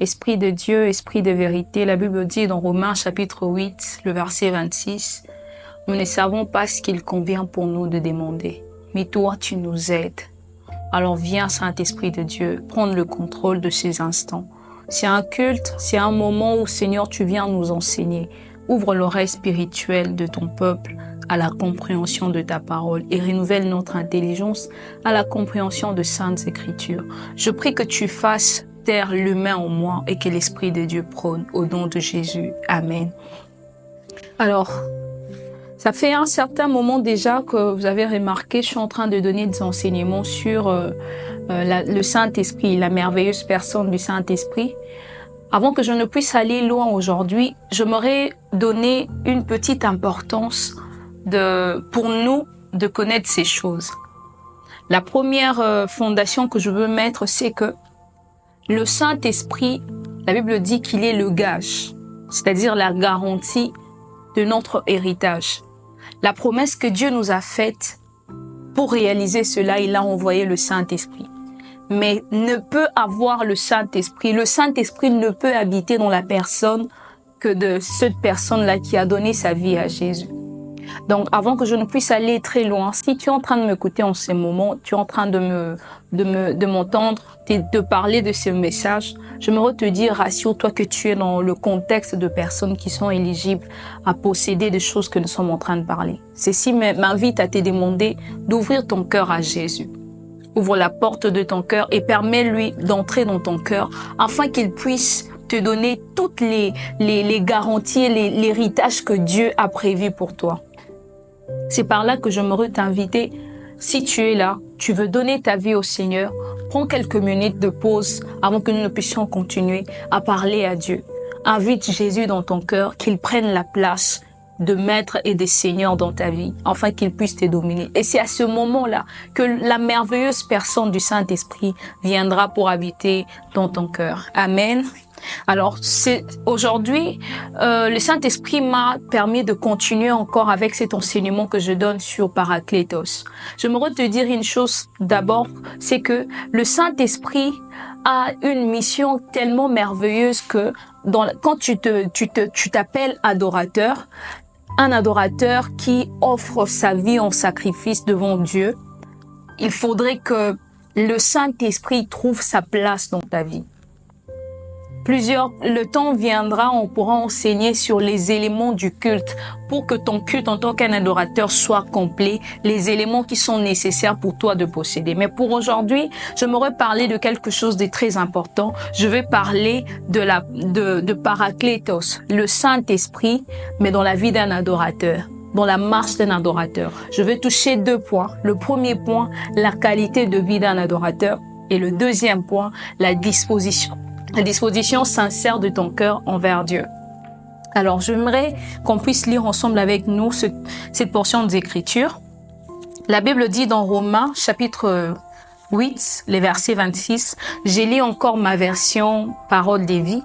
Esprit de Dieu, esprit de vérité, la Bible dit dans Romains chapitre 8, le verset 26, « Nous ne savons pas ce qu'il convient pour nous de demander, mais toi tu nous aides. Alors viens Saint-Esprit de Dieu, prendre le contrôle de ces instants. C'est un culte, c'est un moment où Seigneur tu viens nous enseigner. Ouvre l'oreille spirituelle de ton peuple à la compréhension de ta parole et renouvelle notre intelligence à la compréhension de saintes écritures. Je prie que tu fasses taire l'humain en moi et que l'Esprit de Dieu prône au nom de Jésus. Amen. Alors, ça fait un certain moment déjà que vous avez remarqué, je suis en train de donner des enseignements sur le Saint-Esprit, la merveilleuse personne du Saint-Esprit. Avant que je ne puisse aller loin aujourd'hui, je m'aurais donné une petite importance pour nous de connaître ces choses. La première fondation que je veux mettre, c'est que le Saint-Esprit, la Bible dit qu'il est le gage, c'est-à-dire la garantie de notre héritage. La promesse que Dieu nous a faite, pour réaliser cela, il a envoyé le Saint-Esprit. Mais ne peut avoir le Saint-Esprit ne peut habiter dans la personne que de cette personne-là qui a donné sa vie à Jésus. Donc, avant que je ne puisse aller très loin, si tu es en train de m'écouter en ce moment, tu es en train de m'entendre, de parler de ce message, j'aimerais te dire, rassure-toi que tu es dans le contexte de personnes qui sont éligibles à posséder des choses que nous sommes en train de parler. Ceci m'invite à te demander d'ouvrir ton cœur à Jésus. Ouvre la porte de ton cœur et permets-lui d'entrer dans ton cœur afin qu'il puisse te donner toutes les garanties, l'héritage que Dieu a prévu pour toi. C'est par là que j'aimerais t'inviter. Si tu es là, tu veux donner ta vie au Seigneur, prends quelques minutes de pause avant que nous ne puissions continuer à parler à Dieu. Invite Jésus dans ton cœur, qu'il prenne la place de maître et de seigneur dans ta vie, afin qu'il puisse te dominer. Et c'est à ce moment-là que la merveilleuse personne du Saint-Esprit viendra pour habiter dans ton cœur. Amen. Alors, aujourd'hui, le Saint-Esprit m'a permis de continuer encore avec cet enseignement que je donne sur Parakletos. J'aimerais te dire une chose d'abord, c'est que le Saint-Esprit a une mission tellement merveilleuse que quand tu t'appelles adorateur, un adorateur qui offre sa vie en sacrifice devant Dieu, il faudrait que le Saint-Esprit trouve sa place dans ta vie. Le temps viendra, on pourra enseigner sur les éléments du culte pour que ton culte en tant qu'un adorateur soit complet, les éléments qui sont nécessaires pour toi de posséder. Mais pour aujourd'hui, j'aimerais parler de quelque chose de très important. Je vais parler de Parakletos, le Saint-Esprit, mais dans la vie d'un adorateur, dans la marche d'un adorateur. Je vais toucher 2 points. Le premier point, la qualité de vie d'un adorateur. Et le deuxième point, la disposition sincère de ton cœur envers Dieu. Alors, j'aimerais qu'on puisse lire ensemble avec nous cette portion des Écritures. La Bible dit dans Romains, chapitre 8, les versets 26, j'ai lu encore ma version Parole des vies.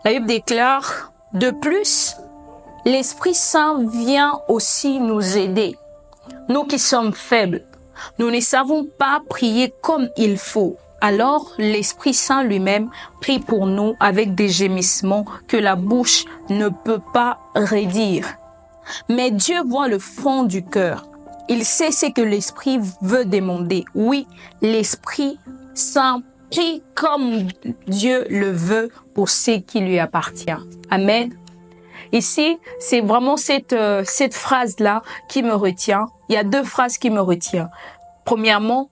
La Bible déclare, de plus, l'Esprit Saint vient aussi nous aider. Nous qui sommes faibles, nous ne savons pas prier comme il faut. Alors, l'Esprit Saint lui-même prie pour nous avec des gémissements que la bouche ne peut pas redire. Mais Dieu voit le fond du cœur. Il sait ce que l'Esprit veut demander. Oui, l'Esprit Saint prie comme Dieu le veut pour ce qui lui appartient. Amen. Ici, c'est vraiment cette phrase-là qui me retient. Il y a 2 phrases qui me retiennent. Premièrement,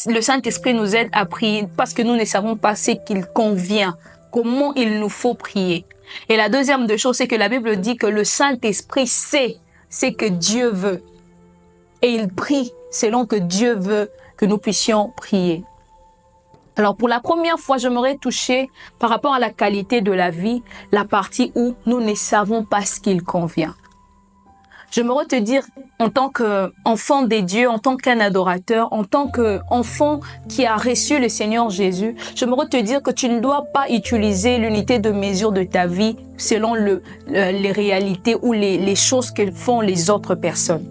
le Saint-Esprit nous aide à prier parce que nous ne savons pas ce qu'il convient, comment il nous faut prier. Et la deuxième des choses, c'est que la Bible dit que le Saint-Esprit sait ce que Dieu veut. Et il prie selon que Dieu veut que nous puissions prier. Alors, pour la première fois, j'aimerais toucher par rapport à la qualité de la vie, la partie où nous ne savons pas ce qu'il convient. J'aimerais te dire, en tant qu'enfant des dieux, en tant qu'un adorateur, en tant qu'enfant qui a reçu le Seigneur Jésus, j'aimerais te dire que tu ne dois pas utiliser l'unité de mesure de ta vie selon les réalités ou les choses que font les autres personnes.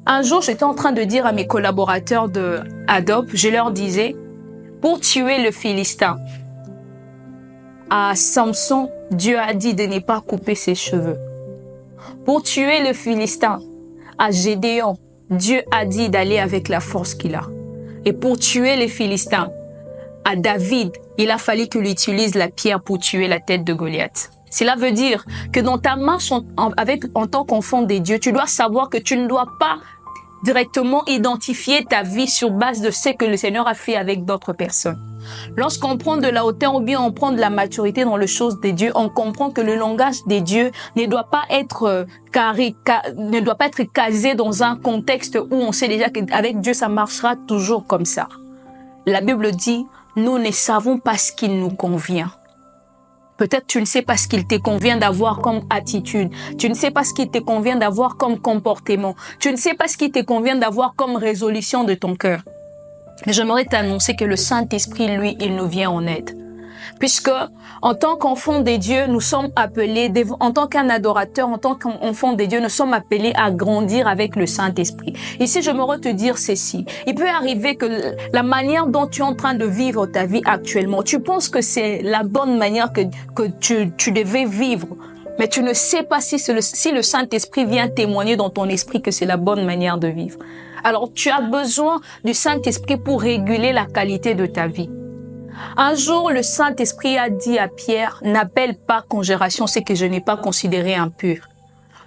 Un jour, j'étais en train de dire à mes collaborateurs de Adobe, je leur disais, pour tuer le Philistin, à Samson, Dieu a dit de ne pas couper ses cheveux. Pour tuer le Philistin, à Gédéon, Dieu a dit d'aller avec la force qu'il a. Et pour tuer les Philistins, à David, il a fallu qu'il utilise la pierre pour tuer la tête de Goliath. Cela veut dire que dans ta marche en tant qu'enfant des dieux, tu dois savoir que tu ne dois pas directement identifier ta vie sur base de ce que le Seigneur a fait avec d'autres personnes. Lorsqu'on prend de la hauteur ou bien on prend de la maturité dans les choses des dieux, on comprend que le langage des dieux ne doit pas être casé dans un contexte où on sait déjà qu'avec Dieu ça marchera toujours comme ça. La Bible dit, nous ne savons pas ce qu'il nous convient. Peut-être tu ne sais pas ce qu'il te convient d'avoir comme attitude. Tu ne sais pas ce qu'il te convient d'avoir comme comportement. Tu ne sais pas ce qu'il te convient d'avoir comme résolution de ton cœur. Mais j'aimerais t'annoncer que le Saint-Esprit, lui, il nous vient en aide. Puisque, en tant qu'enfant des dieux, nous sommes appelés, en tant qu'un adorateur, en tant qu'enfant des dieux, nous sommes appelés à grandir avec le Saint-Esprit. Ici, j'aimerais te dire ceci. Il peut arriver que la manière dont tu es en train de vivre ta vie actuellement, tu penses que c'est la bonne manière que tu devais vivre. Mais tu ne sais pas si le Saint-Esprit vient témoigner dans ton esprit que c'est la bonne manière de vivre. Alors, tu as besoin du Saint-Esprit pour réguler la qualité de ta vie. Un jour, le Saint-Esprit a dit à Pierre, n'appelle pas conjuration ce que je n'ai pas considéré impur.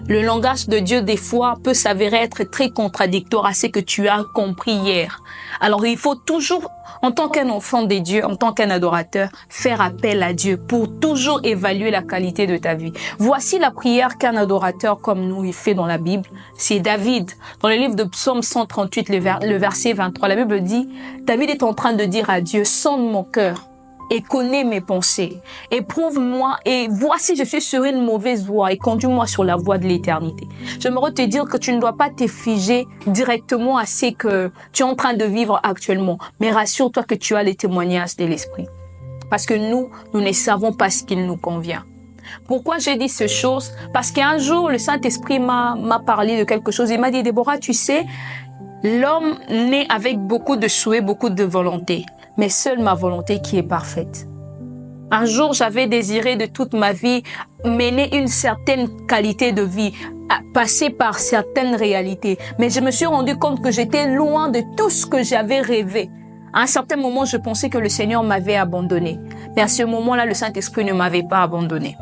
Le langage de Dieu, des fois, peut s'avérer être très contradictoire à ce que tu as compris hier. Alors, il faut toujours, en tant qu'un enfant de Dieu, en tant qu'un adorateur, faire appel à Dieu pour toujours évaluer la qualité de ta vie. Voici la prière qu'un adorateur comme nous, il fait dans la Bible. C'est David. Dans le livre de Psaume 138, le verset 23, la Bible dit, David est en train de dire à Dieu, sonde mon cœur et connais mes pensées. Éprouve-moi et vois si je suis sur une mauvaise voie et conduis-moi sur la voie de l'éternité. J'aimerais te dire que tu ne dois pas te figer directement à ce que tu es en train de vivre actuellement. Mais rassure-toi que tu as les témoignages de l'Esprit. Parce que nous ne savons pas ce qu'il nous convient. Pourquoi j'ai dit ces choses? Parce qu'un jour, le Saint-Esprit m'a parlé de quelque chose. Il m'a dit, Déborah, tu sais, l'homme naît avec beaucoup de souhaits, beaucoup de volonté. Mais seule ma volonté qui est parfaite. Un jour, j'avais désiré de toute ma vie mener une certaine qualité de vie, passer par certaines réalités. Mais je me suis rendu compte que j'étais loin de tout ce que j'avais rêvé. À un certain moment, je pensais que le Seigneur m'avait abandonné. Mais à ce moment-là, le Saint-Esprit ne m'avait pas abandonné.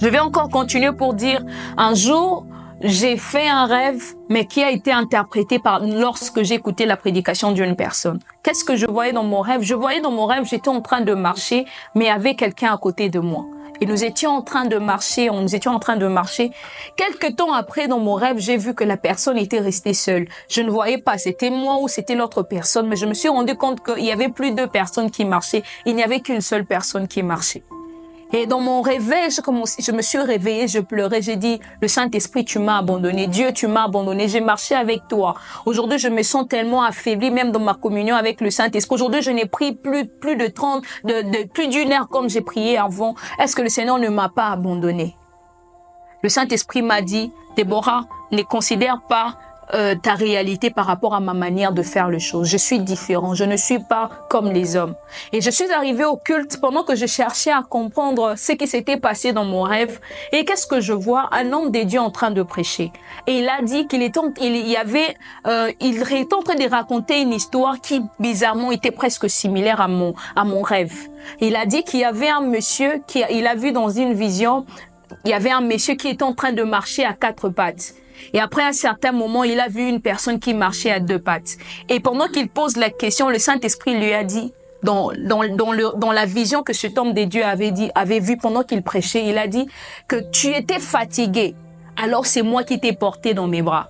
Je vais encore continuer pour dire, un jour, j'ai fait un rêve, mais qui a été interprété lorsque j'écoutais la prédication d'une personne. Qu'est-ce que je voyais dans mon rêve? Je voyais dans mon rêve, j'étais en train de marcher, mais avec quelqu'un à côté de moi. Et nous étions en train de marcher. Quelque temps après, dans mon rêve, j'ai vu que la personne était restée seule. Je ne voyais pas, c'était moi ou c'était l'autre personne, mais je me suis rendu compte qu'il y avait plus de personnes qui marchaient. Il n'y avait qu'une seule personne qui marchait. Et dans mon réveil, je me suis réveillée, je pleurais, j'ai dit, le Saint-Esprit, tu m'as abandonné. Dieu, tu m'as abandonné. J'ai marché avec toi. Aujourd'hui, je me sens tellement affaiblie, même dans ma communion avec le Saint-Esprit. Aujourd'hui, je n'ai pris plus d'une heure comme j'ai prié avant. Est-ce que le Seigneur ne m'a pas abandonné? Le Saint-Esprit m'a dit, Déborah, ne considère pas ta réalité par rapport à ma manière de faire les choses. Je suis différent, je ne suis pas comme les hommes. Et je suis arrivée au culte pendant que je cherchais à comprendre ce qui s'était passé dans mon rêve. Et qu'est-ce que je vois? Un homme de Dieu en train de prêcher. Et il a dit qu'il était en train de raconter une histoire qui, bizarrement, était presque similaire à mon rêve. Il a dit qu'il y avait un monsieur il a vu dans une vision, il y avait un monsieur qui était en train de marcher à 4 pattes. Et après un certain moment, il a vu une personne qui marchait à 2 pattes. Et pendant qu'il pose la question, le Saint-Esprit lui a dit, dans la vision que cet homme de Dieu avait vu pendant qu'il prêchait, il a dit que tu étais fatigué. Alors c'est moi qui t'ai porté dans mes bras.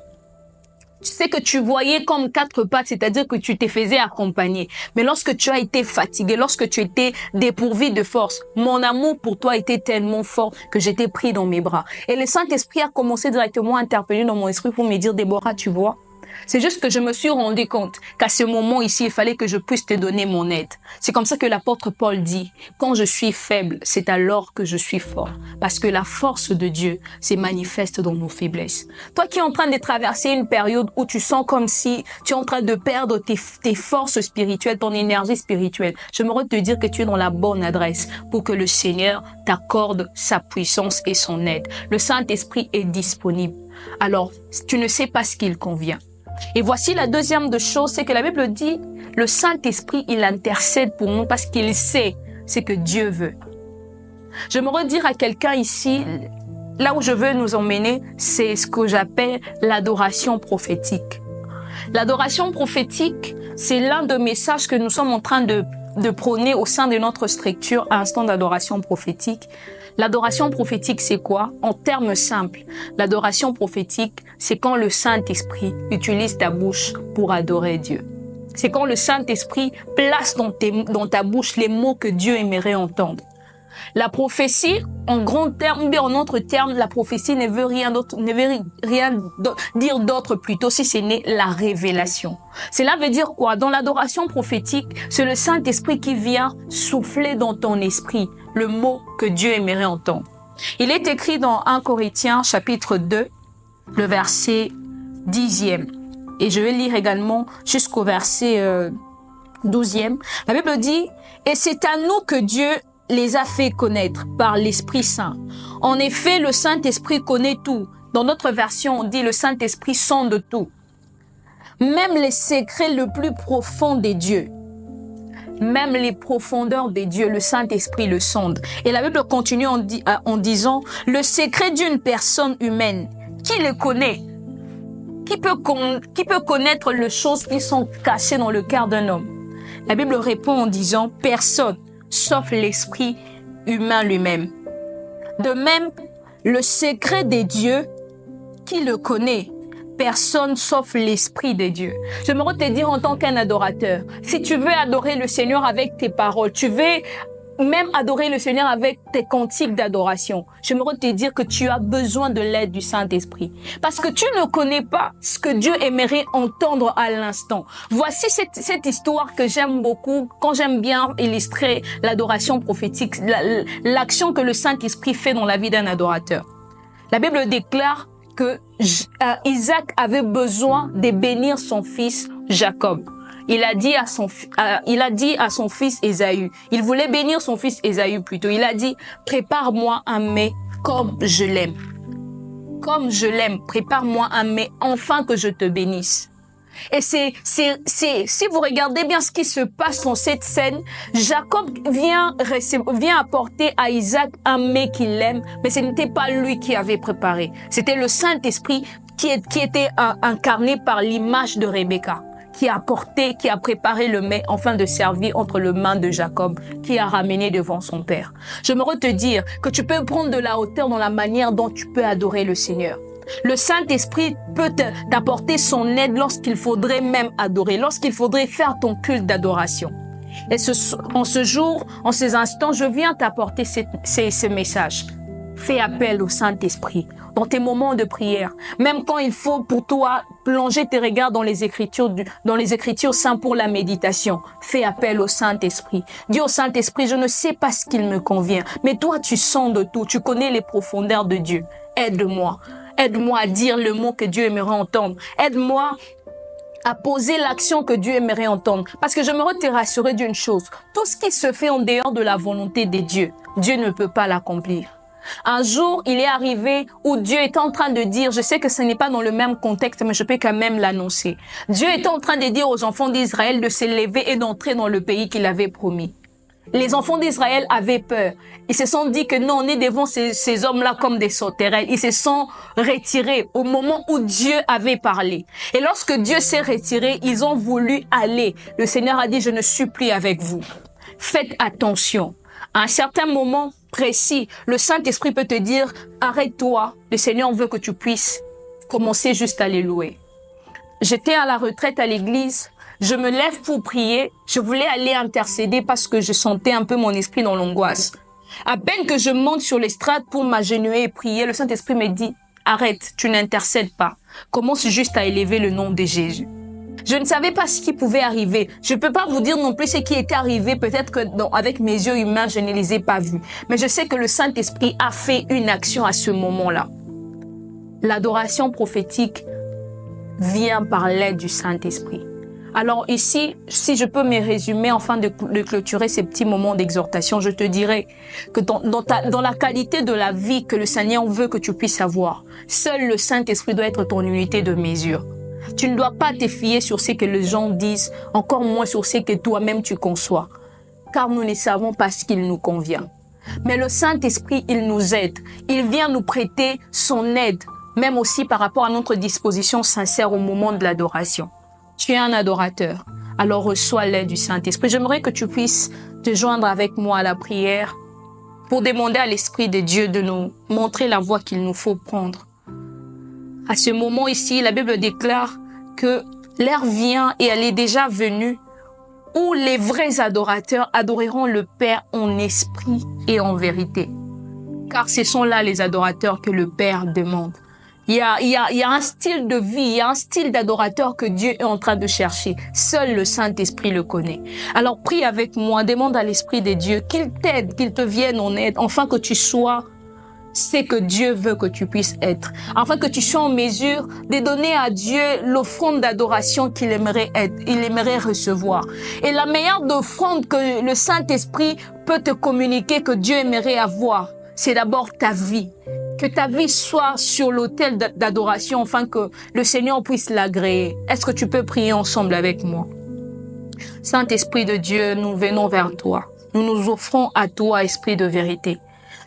Tu sais que tu voyais comme 4 pattes, c'est-à-dire que tu te faisais accompagner. Mais lorsque tu as été fatigué, lorsque tu étais dépourvu de force, mon amour pour toi était tellement fort que j'étais pris dans mes bras. Et le Saint-Esprit a commencé directement à interpeller dans mon esprit pour me dire, Déborah, tu vois, C'est juste que je me suis rendu compte qu'à ce moment ici, il fallait que je puisse te donner mon aide. C'est comme ça que l'apôtre Paul dit, quand je suis faible, c'est alors que je suis fort. Parce que la force de Dieu se manifeste dans nos faiblesses. Toi qui es en train de traverser une période où tu sens comme si tu es en train de perdre tes forces spirituelles, ton énergie spirituelle, j'aimerais te dire que tu es dans la bonne adresse pour que le Seigneur t'accorde sa puissance et son aide. Le Saint-Esprit est disponible. Alors, tu ne sais pas ce qu'il convient. Et voici la deuxième de chose, c'est que la Bible dit, le Saint-Esprit, il intercède pour nous parce qu'il sait ce que Dieu veut. J'aimerais dire à quelqu'un ici, là où je veux nous emmener, c'est ce que j'appelle l'adoration prophétique. L'adoration prophétique, c'est l'un des messages que nous sommes en train de prôner au sein de notre structure, instant d'adoration prophétique. L'adoration prophétique, c'est quoi? En termes simples, l'adoration prophétique, c'est quand le Saint-Esprit utilise ta bouche pour adorer Dieu. C'est quand le Saint-Esprit place dans ta bouche les mots que Dieu aimerait entendre. La prophétie, en grand terme, mais en autre terme, la prophétie ne veut rien dire d'autre plutôt si ce n'est la révélation. Cela veut dire quoi? Dans l'adoration prophétique, c'est le Saint-Esprit qui vient souffler dans ton esprit le mot que Dieu aimerait entendre. Il est écrit dans 1 Corinthiens chapitre 2, le verset 10e. Et je vais lire également jusqu'au verset 12e. La Bible dit, « Et c'est à nous que Dieu les a fait connaître par l'Esprit Saint. En effet, le Saint-Esprit connaît tout. » Dans notre version, on dit, « Le Saint-Esprit sonde tout. » Même les secrets le plus profonds des dieux. Même les profondeurs des dieux, le Saint-Esprit le sonde. Et la Bible continue en disant, « Le secret d'une personne humaine, qui le connaît? Qui peut connaître les choses qui sont cachées dans le cœur d'un homme? » La Bible répond en disant, « Personne, sauf l'esprit humain lui-même. » De même, le secret des dieux, qui le connaît? Personne sauf l'Esprit de Dieu. J'aimerais te dire en tant qu'un adorateur, si tu veux adorer le Seigneur avec tes paroles, tu veux même adorer le Seigneur avec tes cantiques d'adoration, j'aimerais te dire que tu as besoin de l'aide du Saint-Esprit. Parce que tu ne connais pas ce que Dieu aimerait entendre à l'instant. Voici cette histoire que j'aime beaucoup, quand j'aime bien illustrer l'adoration prophétique, l'action que le Saint-Esprit fait dans la vie d'un adorateur. La Bible déclare que Isaac avait besoin de bénir son fils Jacob. Il a dit à son fils Ésaü, il voulait bénir son fils Ésaü plutôt. Il a dit, prépare-moi un mets comme je l'aime. Comme je l'aime, prépare-moi un mets afin que je te bénisse. Et si vous regardez bien ce qui se passe dans cette scène, Jacob vient apporter à Isaac un mets qu'il aime, mais ce n'était pas lui qui avait préparé. C'était le Saint-Esprit qui était incarné par l'image de Rebecca, qui a préparé le mets afin de servir entre les mains de Jacob, qui a ramené devant son père. J'aimerais te dire que tu peux prendre de la hauteur dans la manière dont tu peux adorer le Seigneur. Le Saint-Esprit peut t'apporter son aide lorsqu'il faudrait même adorer, lorsqu'il faudrait faire ton culte d'adoration. Et en ce jour, en ces instants, je viens t'apporter ce message. Fais appel au Saint-Esprit dans tes moments de prière. Même quand il faut pour toi plonger tes regards dans les Écritures saintes pour la méditation. Fais appel au Saint-Esprit. Dis au Saint-Esprit, je ne sais pas ce qu'il me convient, mais toi tu sondes tout, tu connais les profondeurs de Dieu. Aide-moi. Aide-moi à dire le mot que Dieu aimerait entendre. Aide-moi à poser l'action que Dieu aimerait entendre. Parce que j'aimerais te rassurer d'une chose. Tout ce qui se fait en dehors de la volonté de Dieu, Dieu ne peut pas l'accomplir. Un jour, il est arrivé où Dieu est en train de dire, je sais que ce n'est pas dans le même contexte, mais je peux quand même l'annoncer. Dieu est en train de dire aux enfants d'Israël de se lever et d'entrer dans le pays qu'il avait promis. Les enfants d'Israël avaient peur. Ils se sont dit que non, on est devant ces hommes-là comme des sauterelles. Ils se sont retirés au moment où Dieu avait parlé. Et lorsque Dieu s'est retiré, ils ont voulu aller. Le Seigneur a dit, je ne suis plus avec vous. Faites attention. À un certain moment précis, le Saint-Esprit peut te dire, arrête-toi. Le Seigneur veut que tu puisses commencer juste à les louer. J'étais à la retraite à l'église. Je me lève pour prier. Je voulais aller intercéder parce que je sentais un peu mon esprit dans l'angoisse. À peine que je monte sur l'estrade pour m'agenouiller et prier, le Saint-Esprit me dit, arrête, tu n'intercèdes pas. Commence juste à élever le nom de Jésus. Je ne savais pas ce qui pouvait arriver. Je ne peux pas vous dire non plus ce qui était arrivé. Peut-être que avec mes yeux humains, je ne les ai pas vus. Mais je sais que le Saint-Esprit a fait une action à ce moment-là. L'adoration prophétique vient par l'aide du Saint-Esprit. Alors ici, si je peux me résumer afin de clôturer ces petits moments d'exhortation, je te dirais que dans la qualité de la vie que le Seigneur veut que tu puisses avoir, seul le Saint-Esprit doit être ton unité de mesure. Tu ne dois pas te fier sur ce que les gens disent, encore moins sur ce que toi-même tu conçois, car nous ne savons pas ce qu'il nous convient. Mais le Saint-Esprit, il nous aide. Il vient nous prêter son aide, même aussi par rapport à notre disposition sincère au moment de l'adoration. Tu es un adorateur, alors reçois l'aide du Saint-Esprit. J'aimerais que tu puisses te joindre avec moi à la prière pour demander à l'Esprit de Dieu de nous montrer la voie qu'il nous faut prendre. À ce moment ici, la Bible déclare que l'heure vient et elle est déjà venue où les vrais adorateurs adoreront le Père en esprit et en vérité. Car ce sont là les adorateurs que le Père demande. Il y a un style de vie, il y a un style d'adorateur que Dieu est en train de chercher. Seul le Saint-Esprit le connaît. Alors prie avec moi, demande à l'Esprit de Dieu qu'il t'aide, qu'il te vienne en aide, afin que tu sois ce que Dieu veut que tu puisses être. Afin que tu sois en mesure de donner à Dieu l'offrande d'adoration qu'il aimerait recevoir. Et la meilleure offrande que le Saint-Esprit peut te communiquer, que Dieu aimerait avoir, c'est d'abord ta vie. Que ta vie soit sur l'autel d'adoration afin que le Seigneur puisse l'agréer. Est-ce que tu peux prier ensemble avec moi? Saint-Esprit de Dieu, nous venons vers toi. Nous nous offrons à toi, Esprit de vérité.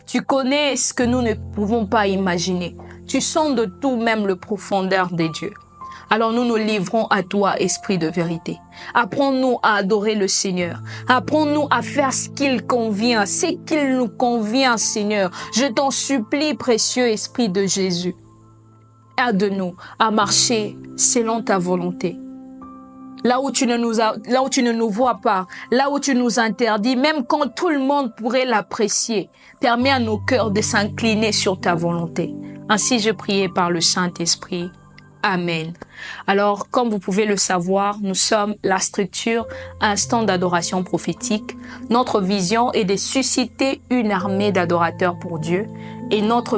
Tu connais ce que nous ne pouvons pas imaginer. Tu sens de tout, même le profondeur des dieux. Alors nous nous livrons à toi, Esprit de vérité. Apprends-nous à adorer le Seigneur. Apprends-nous à faire ce qu'il convient, ce qu'il nous convient, Seigneur. Je t'en supplie, précieux Esprit de Jésus. Aide-nous à marcher selon ta volonté. Là où tu ne nous vois pas, là où tu nous interdis, même quand tout le monde pourrait l'apprécier, permets à nos cœurs de s'incliner sur ta volonté. Ainsi je priais par le Saint-Esprit. Amen. Alors, comme vous pouvez le savoir, nous sommes la structure Instant d'adoration prophétique. Notre vision est de susciter une armée d'adorateurs pour Dieu. Et notre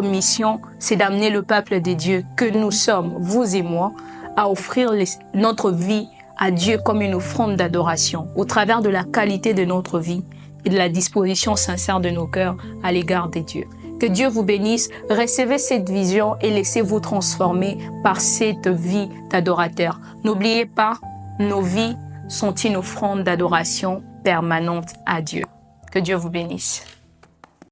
mission, c'est d'amener le peuple de Dieu que nous sommes, vous et moi, à offrir notre vie à Dieu comme une offrande d'adoration au travers de la qualité de notre vie et de la disposition sincère de nos cœurs à l'égard de Dieu. Que Dieu vous bénisse, recevez cette vision et laissez-vous transformer par cette vie d'adorateur. N'oubliez pas, nos vies sont une offrande d'adoration permanente à Dieu. Que Dieu vous bénisse.